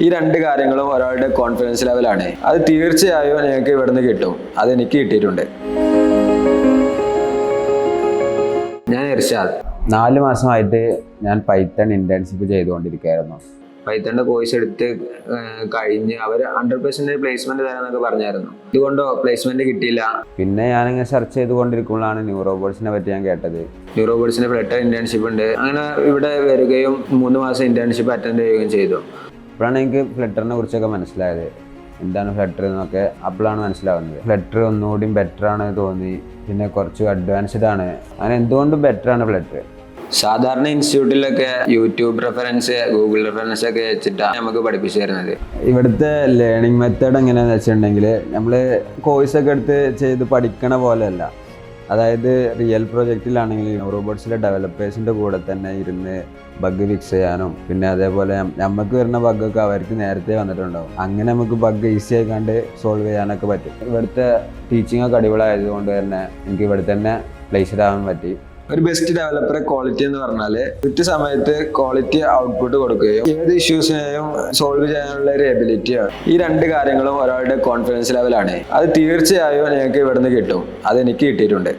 ഈ രണ്ട് കാര്യങ്ങളും ഒരാളുടെ കോൺഫിഡൻസ് ലെവലാണ്. അത് തീർച്ചയായും നിങ്ങൾക്ക് ഇവിടുന്ന് കിട്ടും. അത് എനിക്ക് കിട്ടിയിട്ടുണ്ട്. ഞാൻ ഇർഷാദ്. 4 മാസമായിട്ട് ഞാൻ പൈത്തൺ ഇന്റേൺഷിപ്പ് ചെയ്തുകൊണ്ടിരിക്കുകയായിരുന്നു. പൈത്തണിന്റെ കോഴ്സ് എടുത്ത് കഴിഞ്ഞ് അവർ 100% പ്ലേസ്മെന്റ് തരാന്നൊക്കെ പറഞ്ഞായിരുന്നു. ഇതുകൊണ്ടോ പ്ലേസ്മെന്റ് കിട്ടിയില്ല? പിന്നെ ഞാനിങ്ങനെ സെർച്ച് ചെയ്തുകൊണ്ടിരിക്കുമ്പോഴാണ് ന്യൂറോബോട്സിനെ പറ്റി ഞാൻ കേട്ടത്. ന്യൂറോബോട്സിന്റെ ഫ്ലട്ടർ ഇന്റേൺഷിപ്പ് ഉണ്ട്. അങ്ങനെ ഇവിടെ വരികയും 3 മാസം ഇന്റേൺഷിപ്പ് അറ്റൻഡ് ചെയ്യുകയും ചെയ്തു. അപ്പോഴാണ് എനിക്ക് ഫ്ലട്ടറിനെ കുറിച്ചൊക്കെ മനസ്സിലായത്. എന്താണ് ഫ്ലട്ടർ എന്നൊക്കെ അപ്പോഴാണ് മനസ്സിലാവുന്നത്. ഫ്ലട്ടർ ഒന്നുകൂടി ബെറ്റർ ആണ് തോന്നി. പിന്നെ കുറച്ച് അഡ്വാൻസ്ഡ് ആണ്. അങ്ങനെ എന്തുകൊണ്ടും ബെറ്റർ ആണ് ഫ്ലട്ടർ. സാധാരണ ഇൻസ്റ്റിറ്റ്യൂട്ടിലൊക്കെ യൂട്യൂബ് റെഫറൻസ്, ഗൂഗിൾ റെഫറൻസ് ഒക്കെ വെച്ചിട്ടാണ് നമുക്ക് പഠിപ്പിച്ചു തരുന്നത്. ഇവിടുത്തെ ലേണിംഗ് മെത്തേഡ് എങ്ങനെയാണെന്ന് വെച്ചിട്ടുണ്ടെങ്കിൽ നമ്മൾ കോഴ്സൊക്കെ എടുത്ത് ചെയ്ത് പഠിക്കണ പോലെയല്ല. അതായത് റിയൽ പ്രൊജക്റ്റിലാണെങ്കിൽ റോബോട്ട്സിലെ ഡെവലപ്പേഴ്സിൻ്റെ കൂടെ തന്നെ ഇരുന്ന് ബഗ് ഫിക്സ് ചെയ്യാനും പിന്നെ അതേപോലെ നമുക്ക് വരുന്ന ബഗ്ഗൊക്കെ അവർക്ക് നേരത്തെ വന്നിട്ടുണ്ടാവും. അങ്ങനെ നമുക്ക് ബഗ് ഈസി ആയിക്കാണ്ട് സോൾവ് ചെയ്യാനൊക്കെ പറ്റും. ഇവിടുത്തെ ടീച്ചിങ് ഒക്കെ അടിപൊളിയായതുകൊണ്ട് തന്നെ എനിക്ക് ഇവിടെ തന്നെ പ്ലേസ്ഡ് ആവാൻ പറ്റി. ഒരു ബെസ്റ്റ് ഡെവലപ്പറെ ക്വാളിറ്റി എന്ന് പറഞ്ഞാൽ കൃത്യസമയത്ത് ക്വാളിറ്റി ഔട്ട്പുട്ട് കൊടുക്കുകയും ഏത് ഇഷ്യൂസിനെയും സോൾവ് ചെയ്യാനുള്ള ഒരു എബിലിറ്റിയാണ്. ഈ രണ്ട് കാര്യങ്ങളും ഒരാളുടെ കോൺഫിഡൻസ് ലെവലാണ്. അത് തീർച്ചയായും നിങ്ങൾക്ക് ഇവിടുന്ന് കിട്ടും. അത് എനിക്ക് കിട്ടിയിട്ടുണ്ട്.